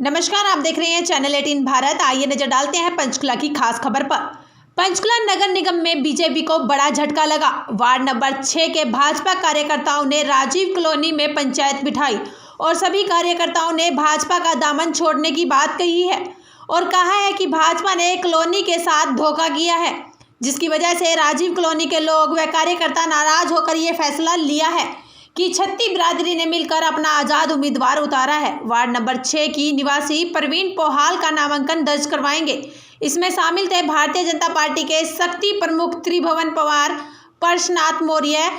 नमस्कार, आप देख रहे हैं चैनल 18 भारत। आइए नजर डालते हैं पंचकुला की खास खबर पर। पंचकुला नगर निगम में बीजेपी को बड़ा झटका लगा। वार्ड नंबर 6 के भाजपा कार्यकर्ताओं ने राजीव कॉलोनी में पंचायत बिठाई और सभी कार्यकर्ताओं ने भाजपा का दामन छोड़ने की बात कही है और कहा है कि भाजपा ने कॉलोनी के साथ धोखा किया है, जिसकी वजह से राजीव कॉलोनी के लोग व कार्यकर्ता नाराज होकर ये फैसला लिया है कि छत्ती बिरादरी ने मिलकर अपना आजाद उम्मीदवार उतारा है। वार्ड नंबर 6 की निवासी प्रवीण पोहाल का नामांकन दर्ज करवाएंगे। इसमें शामिल थे भारतीय जनता पार्टी के शक्ति प्रमुख त्रिभुवन पवार, परशनाथ मौर्य,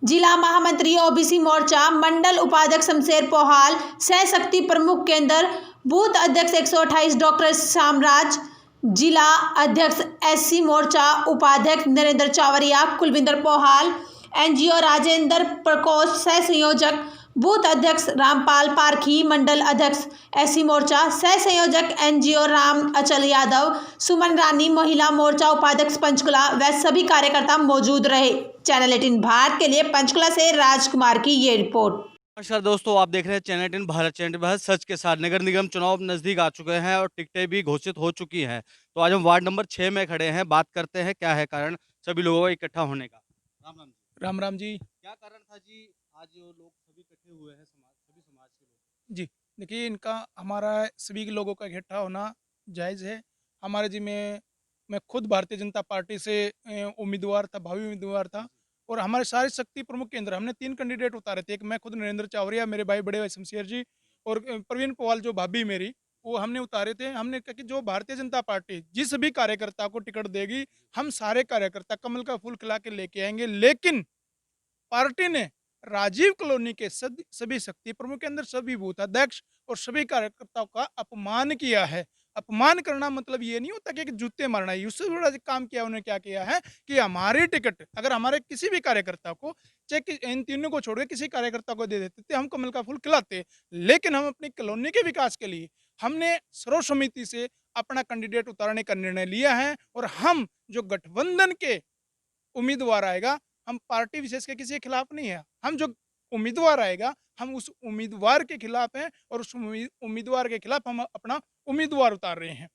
जिला महामंत्री ओबीसी मोर्चा, मंडल उपाध्यक्ष शमशेर पोहाल, सह शक्ति प्रमुख केंद्र बूथ अध्यक्ष 128 डॉक्टर शामराज, जिला अध्यक्ष एससी मोर्चा उपाध्यक्ष नरेंद्र चावरिया, कुलविंदर पोहाल, एनजीओ राजेंद्र प्रकोष्ठ सह संयोजक, बूथ अध्यक्ष रामपाल पारखी, मंडल अध्यक्ष एससी मोर्चा, सह संयोजक एनजीओ राम अचल यादव, सुमन रानी, महिला मोर्चा उपाध्यक्ष पंचकुला व सभी कार्यकर्ता मौजूद रहे। चैनल 18 भारत के लिए पंचकुला से राजकुमार की ये रिपोर्ट। नमस्कार दोस्तों, आप देख रहे हैं चैनल 18 भारत। चैनल भारत सच के साथ नगर निगम चुनाव नजदीक आ चुके हैं और टिकटें भी घोषित हो चुकी हैं। तो आज हम वार्ड नंबर 6 में खड़े हैं, बात करते हैं क्या है कारण सभी लोगों का इकट्ठा होने का। राम राम जी। राम राम जी। क्या कारण था जी आज जो लोग सभी इकट्ठे हुए हैं, सभी समाज के लोग? जी, देखिए, इनका हमारा सभी के लोगों का इकट्ठा होना जायज़ है। हमारे जी में मैं खुद भारतीय जनता पार्टी से उम्मीदवार था, भावी उम्मीदवार था। और हमारे सारे शक्ति प्रमुख केंद्र हमने 3 कैंडिडेट उतारे थे। एक मैं खुद नरेंद्र चावरिया, मेरे भाई बड़े भाई शमशेर जी और प्रवीण पवाल जो भाभी मेरी, वो हमने उतारे थे। हमने कहा कि जो भारतीय जनता पार्टी जिस भी कार्यकर्ता को टिकट देगी, हम सारे कार्यकर्ता कमल का फूल खिला के लेके आएँगे। लेकिन पार्टी ने राजीव कॉलोनी के सभी शक्ति प्रमुख के अंदर सभी बूथ अध्यक्ष और सभी कार्यकर्ताओं का अपमान किया है। अपमान करना मतलब ये नहीं होता कि जूते मारना है। उससे बड़ा काम किया उन्होंने, क्या किया है कि हमारी टिकट अगर हमारे किसी भी कार्यकर्ता को, चाहे इन तीनों को छोड़ के किसी कार्यकर्ता को दे देते थे, हम कमल का फूल खिलाते। लेकिन हम अपनी कॉलोनी के विकास के लिए हमने सर्व समिति से अपना कैंडिडेट उतारने का निर्णय लिया है। और हम जो गठबंधन के उम्मीदवार आएगा, हम पार्टी विशेष के किसी के खिलाफ नहीं है। हम जो उम्मीदवार आएगा, हम उस उम्मीदवार के खिलाफ हैं और उस उम्मीदवार के खिलाफ हम अपना उम्मीदवार उतार रहे हैं।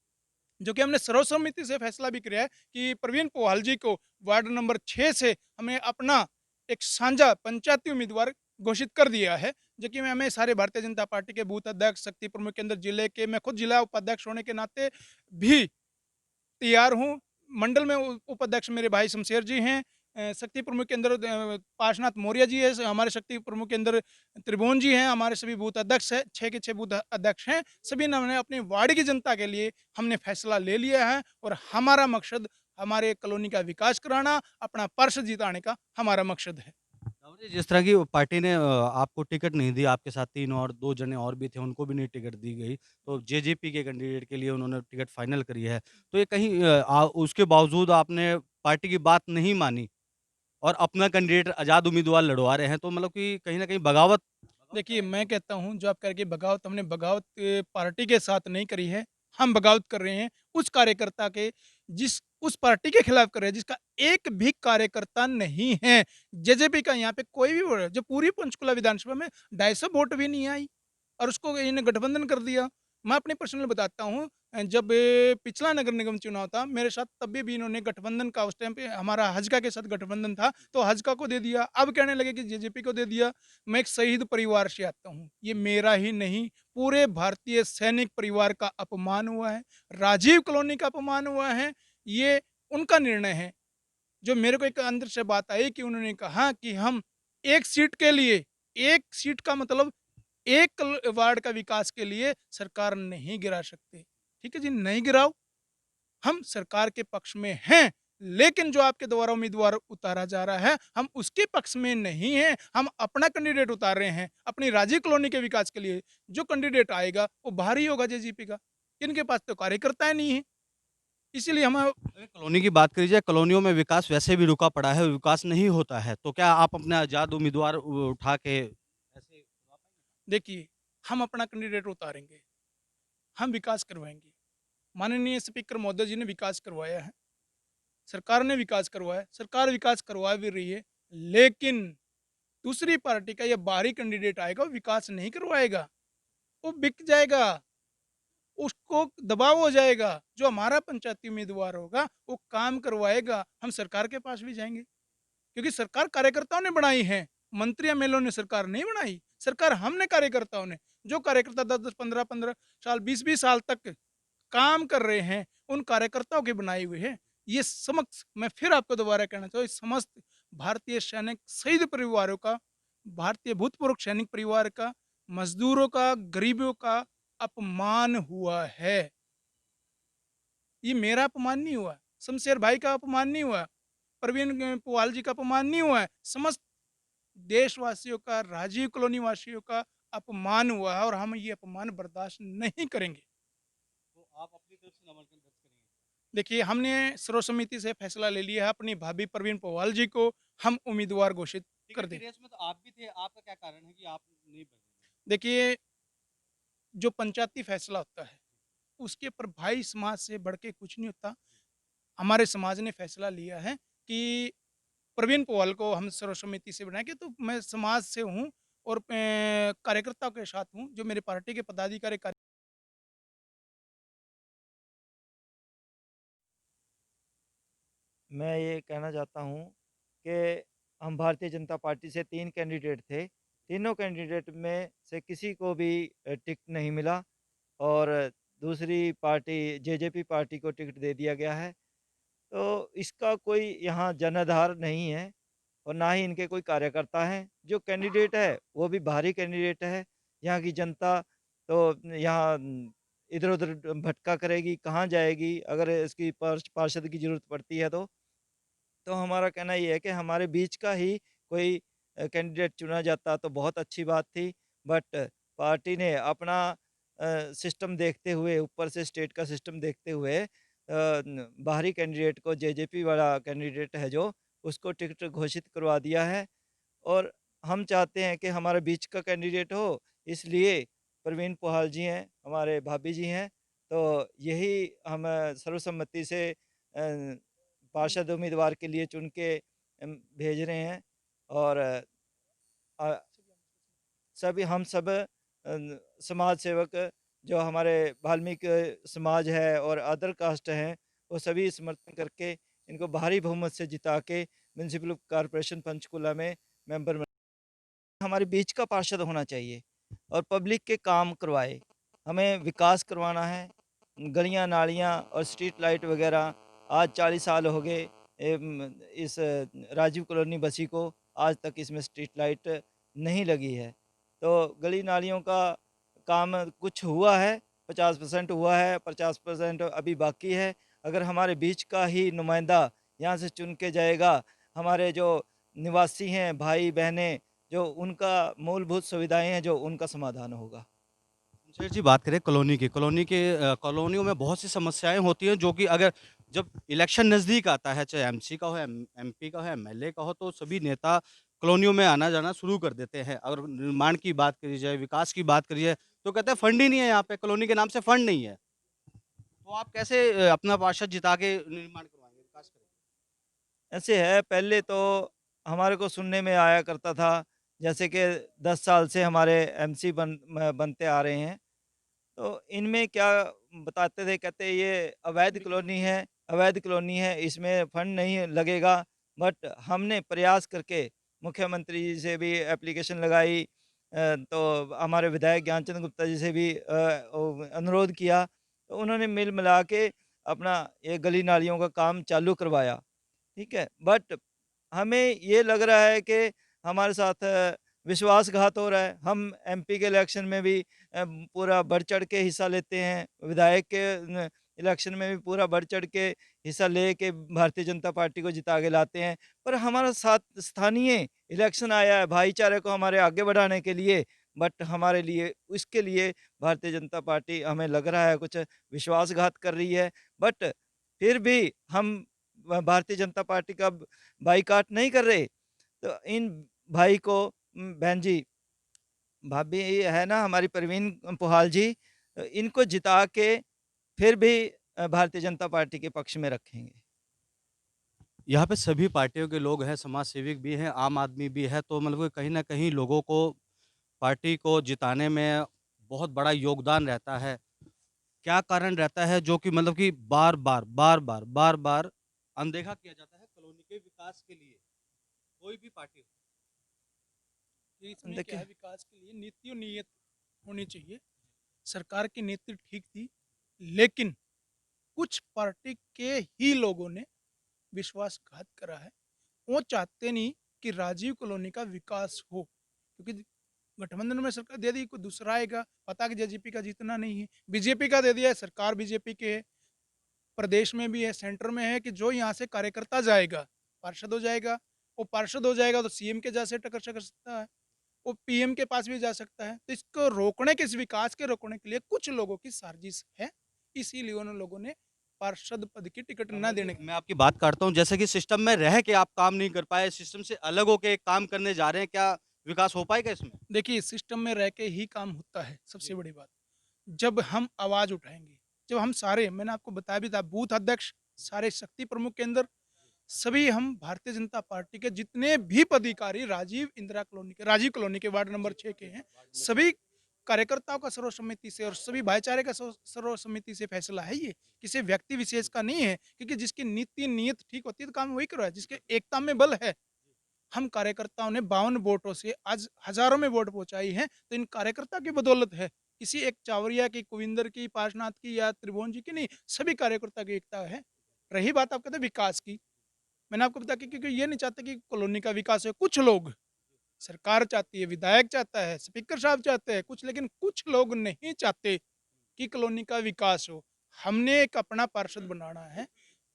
जो कि हमने सर्वसम्मति से फैसला भी किया है कि प्रवीण पोहाल जी को वार्ड नंबर 6 से हमें अपना एक साझा पंचायती उम्मीदवार घोषित कर दिया है। जो कि मैं हमें सारे भारतीय जनता पार्टी के बूथ अध्यक्ष, शक्ति प्रमुख केंद्र जिले के, मैं खुद जिला उपाध्यक्ष होने के नाते भी तैयार हूँ। मंडल में उपाध्यक्ष मेरे भाई शमशेर जी हैं। शक्ति प्रमुख के अंदर पार्शनाथ मौर्य जी है, हमारे शक्ति प्रमुख के अंदर त्रिभुवन जी हैं, हमारे सभी बूथ अध्यक्ष हैं, 6 के 6 बूथ अध्यक्ष हैं। सभी ने हमने अपनी वार्ड की जनता के लिए हमने फैसला ले लिया है और हमारा मकसद हमारे कॉलोनी का विकास कराना, अपना पर्स जिताने का हमारा मकसद है। राहुल जी, जिस तरह की पार्टी ने आपको टिकट नहीं दी, आपके साथ 3 और 2 जने और भी थे, उनको भी नहीं टिकट दी गई। तो जेजेपी के कैंडिडेट के लिए उन्होंने टिकट फाइनल करी है। तो ये कहीं उसके बावजूद आपने पार्टी की बात नहीं मानी और अपना कैंडिडेट आज़ाद उम्मीदवार लड़वा रहे हैं, तो मतलब कि कहीं न कहीं बगावत। देखिए, मैं कहता हूँ जो आप कह रहे कि बगावत, हमने बगावत पार्टी के साथ नहीं करी है। हम बगावत कर रहे हैं उस कार्यकर्ता के, जिस उस पार्टी के खिलाफ कर रहे हैं जिसका एक भी कार्यकर्ता नहीं है। जेजेपी का यहाँ पे कोई भी जो पूरी पंचकुला विधानसभा में 250 वोट भी नहीं आई और उसको इन्हें गठबंधन कर दिया। मैं अपनी पर्सनल बताता हूँ, जब पिछला नगर निगम चुनाव था मेरे साथ, तब भी इन्होंने गठबंधन का, उस टाइम पे हमारा हजका के साथ गठबंधन था, तो हजका को दे दिया। अब कहने लगे कि जेजेपी को दे दिया। मैं एक शहीद परिवार से आता हूँ, ये मेरा ही नहीं पूरे भारतीय सैनिक परिवार का अपमान हुआ है, राजीव कॉलोनी का अपमान हुआ है। ये उनका निर्णय है। जो मेरे को एक अंदर से बात आई कि उन्होंने कहा कि हम एक सीट के लिए, एक सीट का मतलब एक वार्ड का विकास के लिए सरकार नहीं गिरा सकते। ठीक है जी, नहीं गिराओ, हम सरकार के पक्ष में हैं। लेकिन जो आपके द्वारा उम्मीदवार उतारा जा रहा है, हम उसके पक्ष में नहीं हैं। हम अपना कैंडिडेट उतार रहे हैं अपनी राजीव कॉलोनी के विकास के लिए। जो कैंडिडेट आएगा वो बाहरी होगा जेजेपी का। इनके पास तो कार्यकर्ता नहीं है, इसीलिए हम। अगर कॉलोनी की बात करी जाए, कॉलोनियों में विकास वैसे भी रुका पड़ा है, विकास नहीं होता है, तो क्या आप अपने आज़ाद उम्मीदवार उठा के ऐसे करवा पाएँगे? देखिए, हम अपना कैंडिडेट उतारेंगे, हम विकास करवाएंगे। माननीय स्पीकर महोदय जी ने विकास करवाया है, सरकार ने विकास करवाया है, सरकार विकास करवा भी रही है। लेकिन दूसरी पार्टी का या बाहरी कैंडिडेट आएगा, वो विकास नहीं करवाएगा, वो बिक जाएगा। उसको दबाव हो जाएगा, जो हमारा पंचायती उम्मीदवार होगा वो काम करवाएगा, हम सरकार के पास भी जाएंगे, क्योंकि सरकार कार्यकर्ताओं ने बनाई है, मंत्री एमएलए ने सरकार नहीं बनाई, सरकार हमने कार्यकर्ताओं ने। जो कार्यकर्ता 10-10, 15-15 साल, 20-20 साल तक काम कर रहे हैं, उन कार्यकर्ताओं के बनाए हुए हैं। ये समक्ष मैं फिर आपको दोबारा कहना चाहूँ, समस्त भारतीय सैनिक शहीद परिवारों का, भारतीय भूतपूर्व सैनिक परिवार का, मजदूरों का, गरीबों का अपमान हुआ है। ये मेरा अपमान नहीं हुआ, शमशेर भाई का अपमान नहीं हुआ, प्रवीण पुवाल जी का अपमान नहीं हुआ है, समस्त देशवासियों का, राजीव कॉलोनी वासियों का अपमान हुआ है और हम ये अपमान बर्दाश्त नहीं करेंगे। तो आप अपनी तरफ से नामांकन दर्ज करेंगे? देखिए, हमने सर्वसम्मति से फैसला ले लिया है, अपनी भाभी प्रवीण पवाल जी को हम उम्मीदवार घोषित कर टिकट की दें। रेस में तो आप भी थे, आपका क्या कारण है कि आप नहीं बने? देखिए, जो पंचायती फैसला होता है, उसके ऊपर भाई समाज से बढ़ के कुछ नहीं होता। हमारे समाज ने फैसला लिया है कि प्रवीण पवाल को हम सर्वसम्मति से बनाएँगे, तो मैं समाज से हूँ और कार्यकर्ताओं के साथ हूँ, जो मेरे पार्टी के पदाधिकारी कार्य। मैं ये कहना चाहता हूँ कि हम भारतीय जनता पार्टी से 3 कैंडिडेट थे। तीनों कैंडिडेट में से किसी को भी टिकट नहीं मिला और दूसरी पार्टी जेजेपी पार्टी को टिकट दे दिया गया है। तो इसका कोई यहाँ जनाधार नहीं है और ना ही इनके कोई कार्यकर्ता हैं। जो कैंडिडेट है वो भी बाहरी कैंडिडेट है। यहाँ की जनता तो यहाँ इधर-उधर भटका करेगी, कहाँ जाएगी अगर इसकी पार्षद की ज़रूरत पड़ती है तो। तो हमारा कहना ये है कि हमारे बीच का ही कोई कैंडिडेट चुना जाता तो बहुत अच्छी बात थी। बट पार्टी ने अपना सिस्टम देखते हुए, ऊपर से स्टेट का सिस्टम देखते हुए बाहरी कैंडिडेट को जेजेपी वाला कैंडिडेट है जो, उसको टिकट घोषित करवा दिया है। और हम चाहते हैं कि हमारे बीच का कैंडिडेट हो, इसलिए प्रवीण पुहाल जी हैं, हमारे भाभी जी हैं, तो यही हम सर्वसम्मति से पार्षद उम्मीदवार के लिए चुन के भेज रहे हैं। और अ, सभी हम सब समाज सेवक जो हमारे वाल्मीकि समाज है और अदर कास्ट हैं, वो सभी समर्थन करके इनको भारी बहुमत से जिता के म्युनिसिपल कॉर्पोरेशन पंचकुला में मेंबर हमारे बीच का पार्षद होना चाहिए और पब्लिक के काम करवाए। हमें विकास करवाना है, गलियां, नालियां और स्ट्रीट लाइट वगैरह आज 40 साल हो गए इस राजीव कॉलोनी बसी को, आज तक इसमें स्ट्रीट लाइट नहीं लगी है। तो गली नालियों का काम कुछ हुआ है, 50% हुआ है, 50% अभी बाकी है। अगर हमारे बीच का ही नुमाइंदा यहाँ से चुन के जाएगा, हमारे जो निवासी हैं, भाई-बहनें, जो उनका मूलभूत सुविधाएँ हैं, जो उनका समाधान होगा। शमशेर जी, बात करें कॉलोनी की, कॉलोनियों में बहुत सी समस्याएँ होती हैं जो कि अगर जब इलेक्शन नज़दीक आता है, चाहे एमसी का हो, एमपी का हो, एमएलए का हो, तो सभी नेता कॉलोनियों में आना-जाना शुरू कर देते हैं। अगर निर्माण की बात करी जाए, विकास की बात करी जाए, तो कहते हैं फंड ही नहीं है यहाँ पे, कॉलोनी के नाम से फंड नहीं है। तो आप कैसे अपना पार्षद जिता के निर्माण करवाएँगे, विकास करेंगे? ऐसे है, पहले तो हमारे को सुनने में आया करता था, जैसे कि 10 साल से हमारे एमसी बनते आ रहे हैं। तो इनमें क्या बताते थे, कहते ये अवैध कॉलोनी है, इसमें फंड नहीं लगेगा। बट हमने प्रयास करके मुख्यमंत्री जी से भी एप्लीकेशन लगाई, तो हमारे विधायक ज्ञानचंद गुप्ता जी से भी अनुरोध किया, तो उन्होंने मिल मिला के अपना ये गली नालियों का काम चालू करवाया। ठीक है, बट हमें ये लग रहा है कि हमारे साथ विश्वासघात हो रहा है। हम एमपी के इलेक्शन में भी पूरा बढ़-चढ़ के हिस्सा लेते हैं, विधायक के इलेक्शन में भी पूरा बढ़-चढ़ के हिस्सा लेके भारतीय जनता पार्टी को जिता के लाते हैं। पर हमारा साथ स्थानीय इलेक्शन आया है भाईचारे को हमारे आगे बढ़ाने के लिए, बट हमारे लिए उसके लिए भारतीय जनता पार्टी हमें लग रहा है कुछ विश्वासघात कर रही है। बट फिर भी हम भारतीय जनता पार्टी का बाईकाट नहीं कर रहे। तो इन भाई को बहन जी, भाभी है ना हमारी परवीन पुहाल जी, इनको जिता के फिर भी भारतीय जनता पार्टी के पक्ष में रखेंगे। यहाँ पे सभी पार्टियों के लोग हैं, समाज सेविक भी हैं, आम आदमी भी है, तो मतलब कि कहीं न कहीं लोगों को पार्टी को जिताने में बहुत बड़ा योगदान रहता है। क्या कारण रहता है जो कि मतलब कि बार-बार अनदेखा किया जाता है कॉलोनी के विकास के लिए? कोई भी पार्टी हो। कि इसमें क्या देखिए है, विकास के लिए नीति और नीयत होनी चाहिए। सरकार की नीति ठीक थी, लेकिन कुछ पार्टी के ही लोगों ने विश्वासघात करा है। वो चाहते नहीं कि राजीव कॉलोनी का विकास हो, क्योंकि गठबंधन में सरकार दे दी, कोई दूसरा आएगा, पता कि जेजेपी का जीतना नहीं है, बीजेपी का दे दिया है, सरकार बीजेपी के है, प्रदेश में भी है, सेंटर में है, कि जो यहाँ से कार्यकर्ता जाएगा पार्षद हो जाएगा। वो पार्षद हो जाएगा तो सीएम के जैसे टक्कर कर सकता है, वो पीएम के पास भी जा सकता है। तो इसको रोकने के, इस विकास के रोकने के लिए कुछ लोगों की साजिश है, इसीलिए उन लोगों ने पार्षद पद की टिकट न मतलब कि देने का। मैं आपकी बात काटता हूँ, जैसे कि सिस्टम में रह के आप काम नहीं कर पाए, सिस्टम से अलग होके एक काम करने जा रहे हैं, क्या विकास हो पाएगा इसमें? देखिए, सिस्टम में रह के ही काम होता है। सबसे जी। बड़ी बात, जब हम आवाज उठाएंगे, जब हम सारे, मैंने आपको बताया भी था, बूथ अध्यक्ष, सारे शक्ति प्रमुख के अंदर, सभी हम भारतीय जनता पार्टी के जितने भी पदाधिकारी राजीव कॉलोनी के वार्ड नंबर 6 के हैं, सभी कार्यकर्ताओं का सर्वसम्मति से और सभी भाईचारे का सर्वसम्मति से फैसला है ये, किसी व्यक्ति विशेष का नहीं है, क्योंकि जिसकी नीति नीयत ठीक होती है तो काम वही करो है, जिसके एकता में बल है। हम कार्यकर्ताओं ने 52 वोटों से आज हजारों में वोट पहुंचाई है, तो इन कार्यकर्ता की बदौलत है, किसी एक चावरिया की, कुविंदर की, पार्शनाथ की या त्रिभुवन जी की नहीं, सभी कार्यकर्ता की एकता है। रही बात आप कहते हैं विकास की, मैंने आपको बताया कि क्योंकि ये नहीं चाहते कि कॉलोनी का विकास हो। कुछ लोग, सरकार चाहती है, विधायक चाहता है, स्पीकर साहब चाहते हैं कुछ, लेकिन कुछ लोग नहीं चाहते कि कॉलोनी का विकास हो। हमने एक अपना पार्षद बनाना है,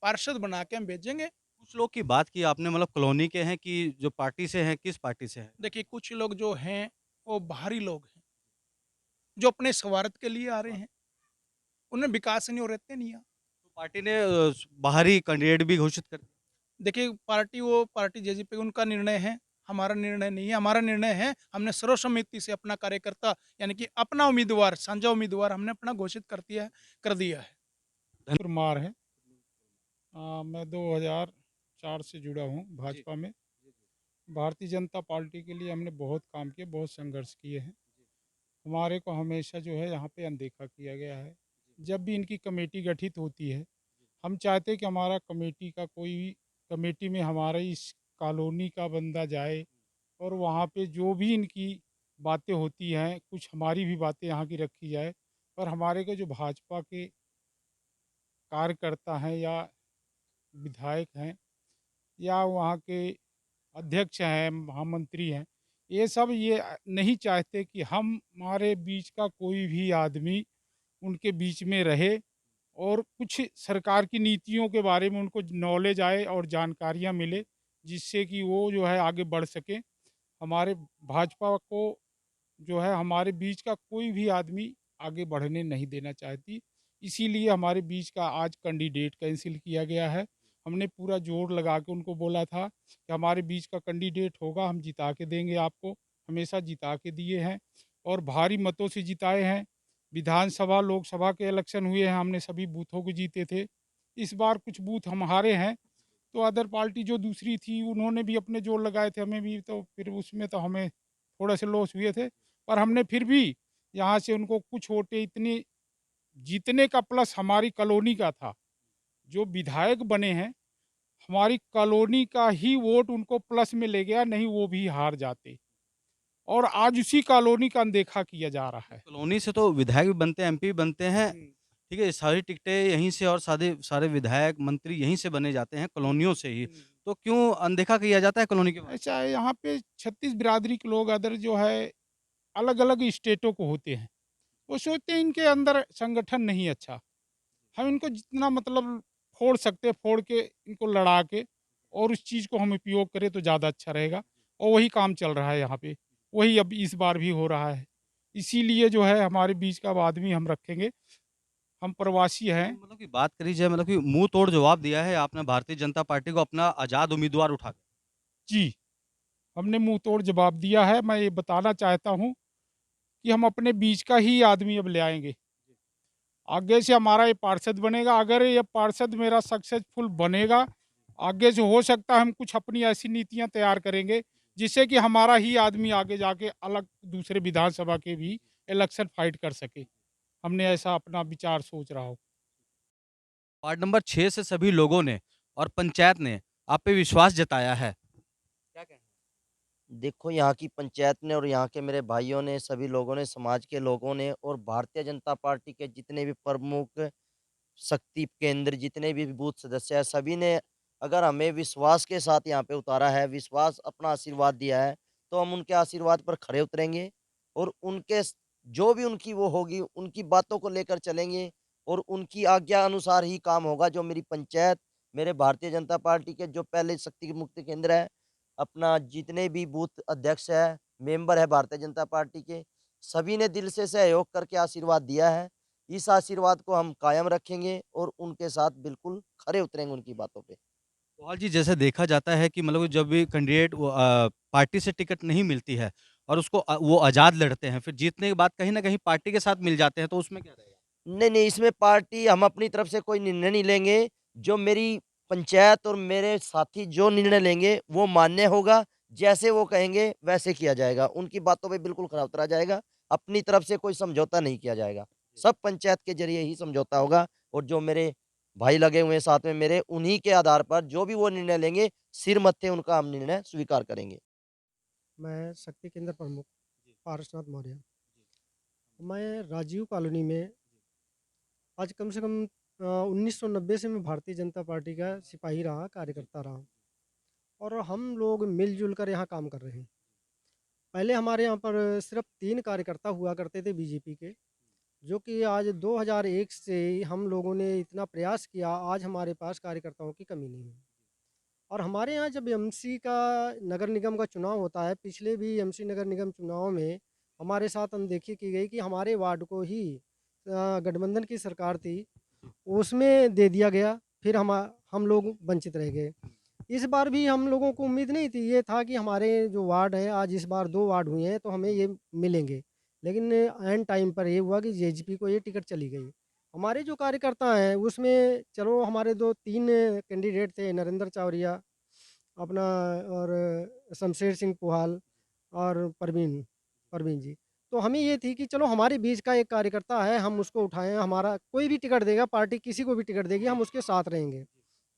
पार्षद बना के हम भेजेंगे। कुछ लोग की बात की आपने, मतलब कॉलोनी के हैं कि जो पार्टी से हैं, किस पार्टी से हैं? देखिए, कुछ लोग जो हैं वो बाहरी लोग हैं, जो अपने स्वार्थ के लिए आ रहे हैं, उन्हें विकास नहीं हो, रहते नहीं यहाँ। तो पार्टी ने बाहरी कैंडिडेट भी घोषित कर दिया। देखिए, वो पार्टी जेजेपी, उनका निर्णय है, हमारा निर्णय नहीं है। हमारा निर्णय है, हमने सर्वसम्मति से अपना कार्यकर्ता, यानी कि अपना उम्मीदवार, साझा उम्मीदवार हमने अपना घोषित कर दिया है। परमार है। मैं 2004 से जुड़ा हूँ जी, भाजपा में। जी, जी, भारतीय जनता पार्टी के लिए हमने बहुत काम किए, बहुत संघर्ष किए हैं। हमारे को हमेशा जो है यहाँ पे अनदेखा किया गया है। जब भी इनकी कमेटी गठित होती है, हम चाहते हैं कि हमारा कमेटी का कोई भी, कमेटी में हमारा इस कॉलोनी का बंदा जाए और वहाँ पे जो भी इनकी बातें होती हैं, कुछ हमारी भी बातें यहाँ की रखी जाए। पर हमारे को जो भाजपा के कार्यकर्ता हैं या विधायक हैं या वहाँ के अध्यक्ष हैं, महामंत्री हैं, ये सब ये नहीं चाहते कि हमारे बीच का कोई भी आदमी उनके बीच में रहे और कुछ सरकार की नीतियों के बारे में उनको नॉलेज आए और जानकारियाँ मिले, जिससे कि वो जो है आगे बढ़ सकें। हमारे भाजपा को जो है हमारे बीच का कोई भी आदमी आगे बढ़ने नहीं देना चाहती। इसीलिए हमारे बीच का आज कैंडिडेट कैंसिल किया गया है। हमने पूरा जोर लगा के उनको बोला था कि हमारे बीच का कैंडिडेट होगा, हम जिता के देंगे आपको। हमेशा जिता के दिए हैं और भारी मतों से जिताए हैं। विधानसभा, लोकसभा के इलेक्शन हुए हैं, हमने सभी बूथों को जीते थे। इस बार कुछ बूथ हम हारे हैं, तो अदर पार्टी जो दूसरी थी उन्होंने भी अपने जोर लगाए थे, हमें भी, तो फिर उसमें तो हमें थोड़े से लॉस हुए थे। पर हमने फिर भी यहाँ से उनको कुछ वोटें इतनी जीतने का प्लस हमारी कॉलोनी का था। जो विधायक बने हैं, हमारी कॉलोनी का ही वोट उनको प्लस में ले गया, नहीं वो भी हार जाते। और आज उसी कॉलोनी का अनदेखा किया जा रहा है। कॉलोनी से तो विधायक भी बनते हैं, एमपी भी बनते हैं, ठीक है? सारी टिकटें यहीं से और सारे सारे विधायक, मंत्री यहीं से बने जाते हैं, कॉलोनियों से ही। तो क्यों अनदेखा किया जाता है कॉलोनी के बारे में? ऐसा है, यहाँ पे 36 बिरादरी के लोग अदर जो है अलग-अलग स्टेटों को होते हैं। वो सोचते हैं इनके अंदर संगठन नहीं अच्छा। हम इनको जितना मतलब फोड़ सकते हैं, फोड़ के इनको लड़ा के और उस चीज़ को हम उपयोग करें तो ज़्यादा अच्छा रहेगा। और वही काम चल रहा है यहाँ पे। वही अब इस बार भी हो रहा है। इसीलिए जो है हमारे बीच का अब आदमी हम रखेंगे। हम प्रवासी तो हैं। मतलब कि बात करी जाए, मतलब कि मुँह तोड़ जवाब दिया है आपने भारतीय जनता पार्टी को अपना आज़ाद उम्मीदवार उठा के। जी, हमने मुँह तोड़ जवाब दिया है। मैं ये बताना चाहता हूँ कि हम अपने बीच का ही आदमी अब ले आएँगे। आगे से हमारा ये पार्षद बनेगा। अगर ये पार्षद मेरा सक्सेसफुल बनेगा, आगे से हो सकता है हम कुछ अपनी ऐसी नीतियाँ तैयार करेंगे, जिससे कि हमारा ही आदमी आगे जाके अलग दूसरे विधानसभा के भी इलेक्शन फाइट कर सके। हमने ऐसा अपना विचार सोच रहा हो। वार्ड नंबर 6 से सभी लोगों ने और पंचायत ने आप पे विश्वास जताया है। क्या कहना है? देखो, यहाँ की पंचायत ने और यहाँ के मेरे भाइयों ने, सभी लोगों ने, समाज के लोगों ने और भारतीय जनता पार्टी के जितने भी प्रमुख शक्ति केंद्र, जितने भी बूथ सदस्य हैं, सभी ने अगर हमें विश्वास के साथ यहाँ पे उतारा है, विश्वास अपना आशीर्वाद दिया है, तो हम उनके आशीर्वाद पर खरे उतरेंगे और जो भी उनकी वो होगी, उनकी बातों को लेकर चलेंगे और उनकी आज्ञा अनुसार ही काम होगा। जो मेरी पंचायत, मेरे भारतीय जनता पार्टी के जो पहले शक्ति मुक्ति केंद्र है, अपना जितने भी बूथ अध्यक्ष है, मेंबर है भारतीय जनता पार्टी के, सभी ने दिल से सहयोग करके आशीर्वाद दिया है। इस आशीर्वाद को हम कायम रखेंगे और उनके साथ बिल्कुल खरे उतरेंगे उनकी बातों पे। कोहल जी, जैसे देखा जाता है कि मतलब जब भी कैंडिडेट पार्टी से टिकट नहीं मिलती है और उसको वो आज़ाद लड़ते हैं, फिर जीतने के बाद कहीं न कहीं पार्टी के साथ मिल जाते हैं, तो उसमें क्या रहेगा? नहीं, नहीं, इसमें पार्टी हम अपनी तरफ से कोई निर्णय नहीं लेंगे। जो मेरी पंचायत और मेरे साथी जो निर्णय लेंगे, वो मान्य होगा। जैसे वो कहेंगे, वैसे किया जाएगा। उनकी बातों पे बिल्कुल खरा उतरा जाएगा। अपनी तरफ से कोई समझौता नहीं किया जाएगा। सब पंचायत के ज़रिए ही समझौता होगा और जो मेरे भाई लगे हुए हैं साथ में मेरे, उन्हीं के आधार पर जो भी वो निर्णय लेंगे, सिर मत्थे उनका हम निर्णय स्वीकार करेंगे। मैं शक्ति केंद्र प्रमुख पारसनाथ मौर्य। मैं राजीव कॉलोनी में आज कम से कम 1990 से मैं भारतीय जनता पार्टी का सिपाही रहा, कार्यकर्ता रहा और हम लोग मिलजुल कर यहाँ काम कर रहे हैं। पहले हमारे यहाँ पर सिर्फ 3 कार्यकर्ता हुआ करते थे बीजेपी के, जो कि आज 2001 से हम लोगों ने इतना प्रयास किया, आज हमारे पास कार्यकर्ताओं की कमी नहीं है। और हमारे यहाँ जब एमसी का नगर निगम का चुनाव होता है, पिछले भी एमसी नगर निगम चुनाव में हमारे साथ अनदेखी की गई कि हमारे वार्ड को ही गठबंधन की सरकार थी, उसमें दे दिया गया, फिर हम लोग वंचित रह गए। इस बार भी हम लोगों को उम्मीद नहीं थी, ये था कि हमारे जो वार्ड हैं, आज इस बार 2 वार्ड हुए हैं, तो हमें ये मिलेंगे। लेकिन ऐन टाइम पर ये हुआ कि जेजेपी को ये टिकट चली गई। हमारे जो कार्यकर्ता हैं, उसमें चलो हमारे 2-3 कैंडिडेट थे, नरेंद्र चावरिया अपना और शमशेर सिंह पुहाल और परवीन परवीन जी। तो हमें ये थी कि चलो हमारे बीच का एक कार्यकर्ता है, हम उसको उठाएँ, हमारा कोई भी टिकट देगा, पार्टी किसी को भी टिकट देगी, हम उसके साथ रहेंगे।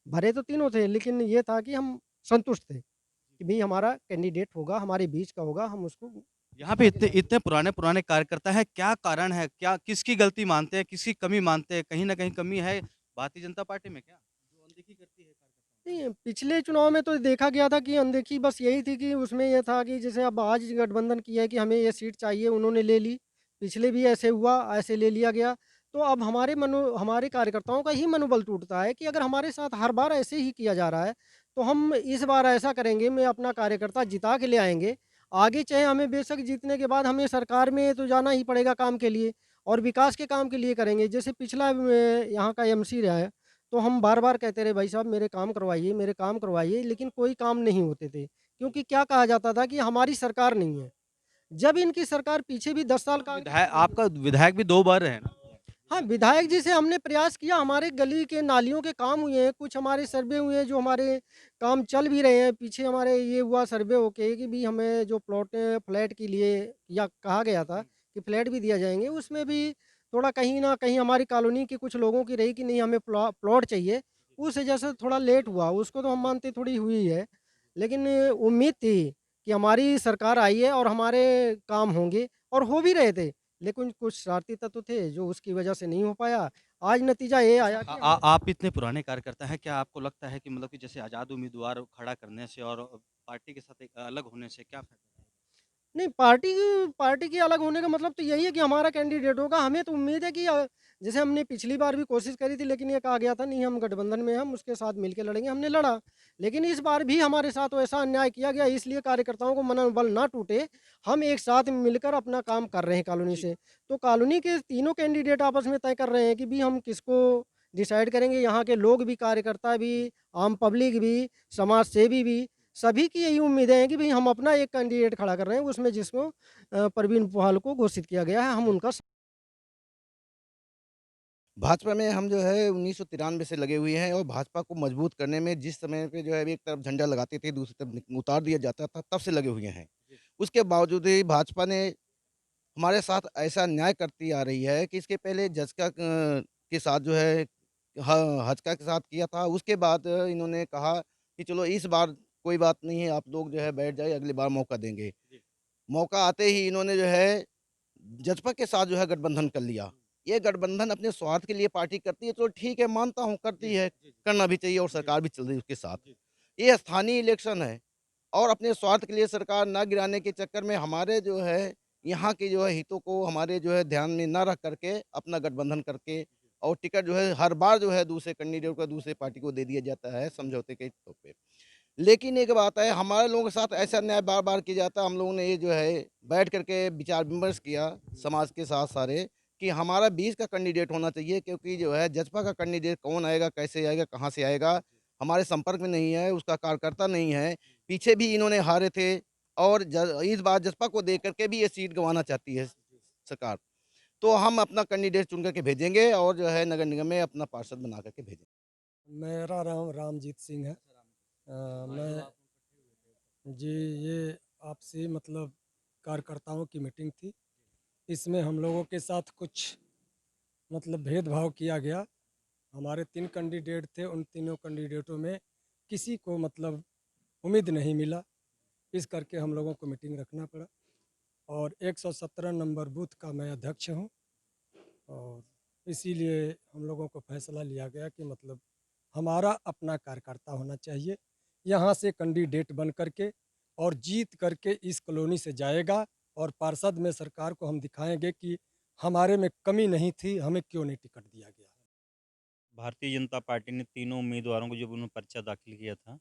भरे तो तीनों थे, लेकिन ये था कि हम संतुष्ट थे कि भई हमारा कैंडिडेट होगा, हमारे बीच का होगा, हम उसको यहाँ पे आगे इतने लाएँगे। इतने पुराने-पुराने कार्यकर्ता हैं, क्या कारण है? क्या किसकी गलती मानते हैं, किसकी कमी मानते हैं? कहीं न कहीं कमी है भारतीय जनता पार्टी में क्या? जो अनदेखी करती है कार्यकर्ताओं नहीं, पिछले चुनाव में तो देखा गया था कि अनदेखी बस यही थी कि उसमें ये था कि जैसे अब आज गठबंधन किया है कि हमें ये सीट चाहिए, उन्होंने ले ली। पिछले भी ऐसे हुआ, ऐसे ले लिया गया। तो अब हमारे कार्यकर्ताओं का ही मनोबल टूटता है कि अगर हमारे साथ हर बार ऐसे ही किया जा रहा है, तो हम इस बार ऐसा करेंगे, मैं अपना कार्यकर्ता जिता के ले आएँगे। आगे चाहे हमें बेशक जीतने के बाद हमें सरकार में तो जाना ही पड़ेगा काम के लिए और विकास के काम के लिए करेंगे। जैसे पिछला यहाँ का एमसी रहा है, तो हम बार-बार कहते रहे भाई साहब मेरे काम करवाइए, लेकिन कोई काम नहीं होते थे। क्योंकि क्या कहा जाता था कि हमारी सरकार नहीं है। जब इनकी सरकार पीछे भी 10 साल कांग्रेस विधायक की रही। आपका विधायक भी 2 बार रहे ना? हाँ, विधायक जी से हमने प्रयास किया, हमारे गली के नालियों के काम हुए हैं, कुछ हमारे सर्वे हुए हैं, जो हमारे काम चल भी रहे हैं। पीछे हमारे ये हुआ सर्वे होके कि भी हमें जो प्लॉट फ्लैट के लिए या कहा गया था कि फ्लैट भी दिया जाएँगे, उसमें भी थोड़ा कहीं न कहीं हमारी कॉलोनी के कुछ लोगों की रही कि नहीं हमें प्लॉट चाहिए। उस वजह से थोड़ा लेट हुआ, उसको तो हम मानते थोड़ी हुई है। लेकिन उम्मीद थी कि हमारी सरकार आई है और हमारे काम होंगे और हो भी रहे थे। लेकिन कुछ शरारती तत्व थे जो उसकी वजह से नहीं हो पाया। आज नतीजा ये अच्छा, आया कि हमारे आप इतने पुराने कार्यकर्ता हैं, क्या आपको लगता है कि मतलब कि जैसे आज़ाद उम्मीदवार खड़ा करने से और पार्टी के साथ एक अलग होने से क्या फ़ायदा? नहीं, पार्टी की अलग होने का मतलब तो यही है कि हमारा कैंडिडेट होगा। हमें तो उम्मीद है कि जैसे हमने पिछली बार भी कोशिश करी थी, लेकिन ये कहा गया था नहीं हम गठबंधन में हैं, हम उसके साथ मिलके लड़ेंगे, हमने लड़ा। लेकिन इस बार भी हमारे साथ वैसा अन्याय किया गया, इसलिए कार्यकर्ताओं को मनोबल ना टूटे, हम एक साथ मिलकर अपना काम कर रहे हैं कॉलोनी जी। से। तो कॉलोनी के तीनों कैंडिडेट आपस में तय कर रहे हैं कि भी हम किसको डिसाइड करेंगे। यहाँ के लोग भी, कार्यकर्ता भी, आम पब्लिक भी, समाज सेवी भी, सभी की यही उम्मीदें हैं कि भई हम अपना एक कैंडिडेट खड़ा कर रहे हैं, उसमें जिसको परवीन पुहाल को घोषित किया गया है, हम उनका भाजपा में हम जो है 1993 से लगे हुए हैं और भाजपा को मजबूत करने में जिस समय पे जो है एक तरफ झंडा लगाते थे, दूसरी तरफ उतार दिया जाता था, तब से लगे हुए हैं। उसके बावजूद भी भाजपा ने हमारे साथ ऐसा अन्याय करती आ रही है कि इसके पहले जज के साथ जो है हज का के साथ किया था। उसके बाद इन्होंने कहा कि चलो इस बार कोई बात नहीं है, आप लोग जो है बैठ जाइए, अगली बार मौका देंगे। मौका आते ही इन्होंने जो है जजपा के साथ जो है गठबंधन कर लिया। ये गठबंधन अपने स्वार्थ के लिए पार्टी करती है, तो ठीक है, मानता हूँ करती है, करना भी चाहिए और सरकार भी चल रही है उसके साथ। ये स्थानीय इलेक्शन है और अपने स्वार्थ के लिए सरकार ना गिराने के चक्कर में हमारे जो है यहाँ के जो है हितों को हमारे जो है ध्यान में ना रख करके अपना गठबंधन करके और टिकट जो है हर बार जो है दूसरे कैंडिडेट को दूसरे पार्टी को दे दिया जाता है समझौते के तौर पे। लेकिन एक बात है, हमारे लोगों के साथ ऐसा अन्याय बार-बार किया जाता है। हम लोगों ने ये जो है बैठ कर के विचार-विमर्श किया समाज के साथ सारे कि हमारा 20 का कैंडिडेट होना चाहिए, क्योंकि जो है जजपा का कैंडिडेट कौन आएगा, कैसे आएगा, कहाँ से आएगा, हमारे संपर्क में नहीं है, उसका कार्यकर्ता नहीं है। पीछे भी इन्होंने हारे थे और इस बार जजपा को दे करके भी ये सीट गँवाना चाहती है सरकार। तो हम अपना कैंडिडेट चुन करके भेजेंगे और जो है नगर निगम में अपना पार्षद बना करके भेजेंगे। मेरा नाम रामजीत सिंह है। मैं जी, ये आपसी मतलब कार्यकर्ताओं की मीटिंग थी। इसमें हम लोगों के साथ कुछ मतलब भेदभाव किया गया। हमारे 3 कैंडिडेट थे, उन तीनों कैंडिडेटों में किसी को मतलब उम्मीद नहीं मिला। इस करके हम लोगों को मीटिंग रखना पड़ा और 117 नंबर बूथ का मैं अध्यक्ष हूँ और इसीलिए हम लोगों को फैसला लिया गया कि मतलब हमारा अपना कार्यकर्ता होना चाहिए। यहाँ से कैंडिडेट बन करके और जीत करके इस कॉलोनी से जाएगा और पार्षद में सरकार को हम दिखाएँगे कि हमारे में कमी नहीं थी, हमें क्यों नहीं टिकट दिया गया। भारतीय जनता पार्टी ने तीनों उम्मीदवारों को जब उन्होंने पर्चा दाखिल किया था,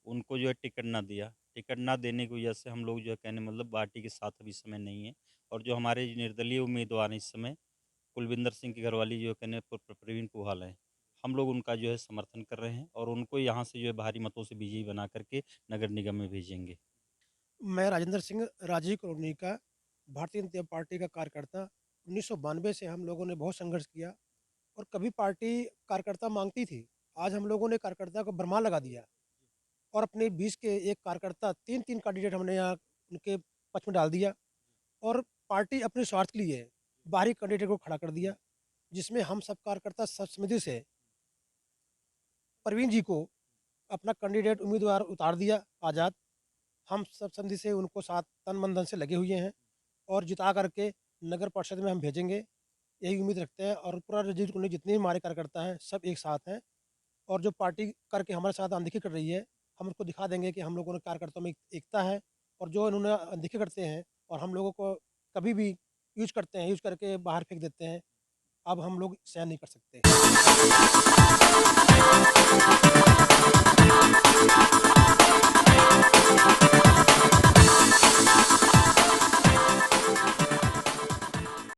उनको जो है टिकट ना दिया। टिकट ना देने की वजह से हम लोग जो है कहने मतलब पार्टी के साथ अभी इस समय नहीं है और जो हमारे निर्दलीय उम्मीदवार हैं इस समय, कुलविंदर सिंह की घरवाली जो है कहने प्रवीण पुहाल हैं। हम लोग उनका जो है समर्थन कर रहे हैं और उनको यहाँ से जो है भारी मतों से विजयी बना करके नगर निगम में भेजेंगे। मैं राजेंद्र सिंह राजीव कॉलोनी का भारतीय जनता पार्टी का कार्यकर्ता। 1992 से हम लोगों ने बहुत संघर्ष किया और कभी पार्टी कार्यकर्ता मांगती थी। आज हम लोगों ने कार्यकर्ता को भरमार लगा दिया और अपने 20 के एक कार्यकर्ता 3-3 कैंडिडेट हमने यहाँ उनके पक्ष में डाल दिया और पार्टी अपने स्वार्थ के लिए बाहरी कैंडिडेट को खड़ा कर दिया, जिसमें हम सब कार्यकर्ता सर्वसम्मति से प्रवीण जी को अपना कैंडिडेट उम्मीदवार उतार दिया आज़ाद। हम सब संधि से उनको साथ तन मन धन से लगे हुए हैं और जिता करके नगर परिषद में हम भेजेंगे, यही उम्मीद रखते हैं। और पूरा रजनीश कुंडी जितने भी हमारे कार्यकर्ता हैं सब एक साथ हैं और जो पार्टी करके हमारे साथ अनदेखी कर रही है, हम उसको दिखा देंगे कि हम लोगों ने कार्यकर्ताओं में एकता है और जो इन्होंने अनदेखी करते हैं और हम लोगों को कभी भी यूज करते हैं, यूज करके बाहर फेंक देते हैं, अब हम लोग सहन नहीं कर सकते।